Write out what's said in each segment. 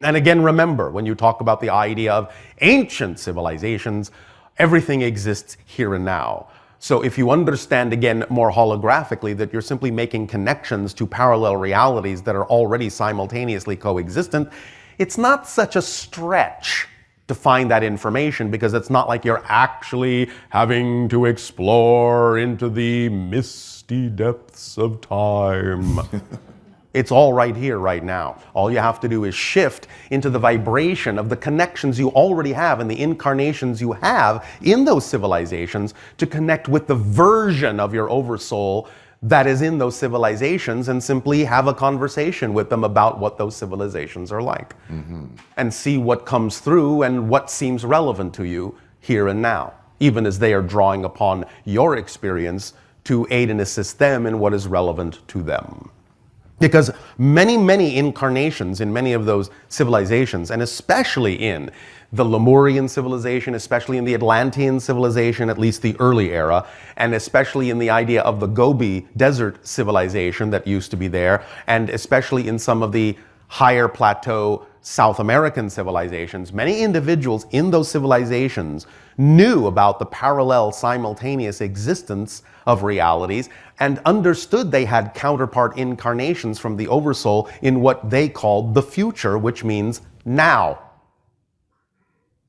And again, remember, when you talk about the idea of ancient civilizations, everything exists here and now. So if you understand, again, more holographically, that you're simply making connections to parallel realities that are already simultaneously coexistent, it's not such a stretch to find that information, because it's not like you're actually having to explore into the misty depths of time. It's all right here, right now. All you have to do is shift into the vibration of the connections you already have and the incarnations you have in those civilizations to connect with the version of your oversoul that is in those civilizations, and simply have a conversation with them about what those civilizations are like. And see what comes through and what seems relevant to you here and now, even as they are drawing upon your experience to aid and assist them in what is relevant to them. Because many, many incarnations in many of those civilizations, and especially in the Lemurian civilization, especially in the Atlantean civilization, at least the early era, and especially in the idea of the Gobi Desert civilization that used to be there, and especially in some of the higher plateau South American civilizations, many individuals in those civilizations knew about the parallel simultaneous existence of realities and understood they had counterpart incarnations from the oversoul in what they called the future, which means now,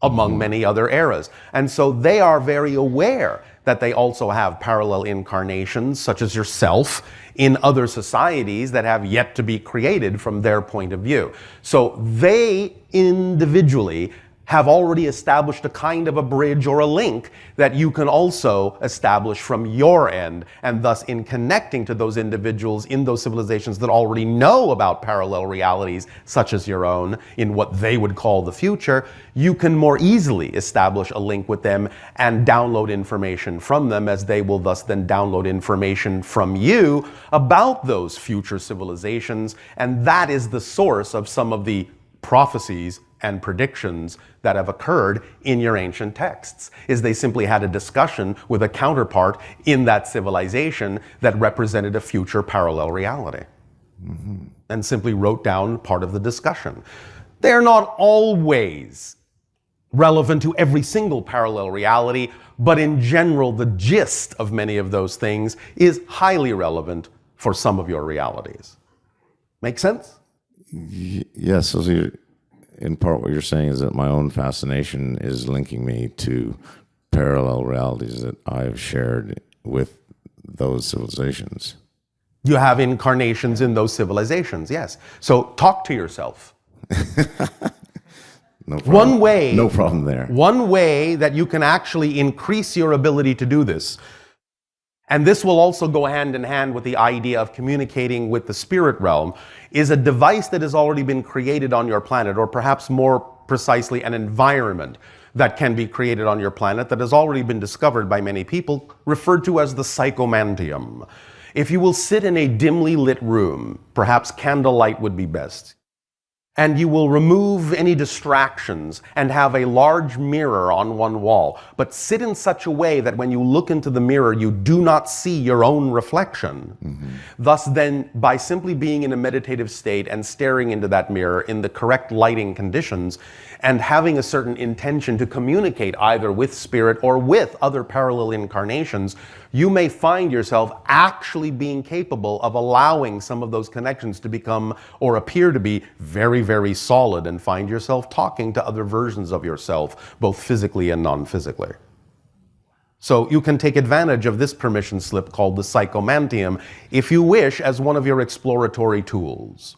among many other eras. And so they are very aware that they also have parallel incarnations, such as yourself, in other societies that have yet to be created from their point of view. So they individually have already established a kind of a bridge or a link that you can also establish from your end. And thus, in connecting to those individuals in those civilizations that already know about parallel realities, such as your own, in what they would call the future, you can more easily establish a link with them and download information from them, as they will thus then download information from you about those future civilizations. And that is the source of some of the prophecies and predictions that have occurred in your ancient texts, is they simply had a discussion with a counterpart in that civilization that represented a future parallel reality, and simply wrote down part of the discussion. They're not always relevant to every single parallel reality, but in general, the gist of many of those things is highly relevant for some of your realities. Make sense? Yes. So in part, what you're saying is that my own fascination is linking me to parallel realities that I've shared with those civilizations. You have incarnations in those civilizations, yes. So talk to yourself. No problem. One way, no problem there. One way that you can actually increase your ability to do this, and this will also go hand in hand with the idea of communicating with the spirit realm, is a device that has already been created on your planet, or perhaps more precisely an environment that can be created on your planet that has already been discovered by many people, referred to as the Psychomanteum. If you will sit in a dimly lit room, perhaps candlelight would be best, and you will remove any distractions and have a large mirror on one wall, but sit in such a way that when you look into the mirror, you do not see your own reflection. Thus then, by simply being in a meditative state and staring into that mirror in the correct lighting conditions, and having a certain intention to communicate either with spirit or with other parallel incarnations, you may find yourself actually being capable of allowing some of those connections to become, or appear to be, very, very solid, and find yourself talking to other versions of yourself, both physically and non-physically. So you can take advantage of this permission slip called the Psychomanteum, if you wish, as one of your exploratory tools.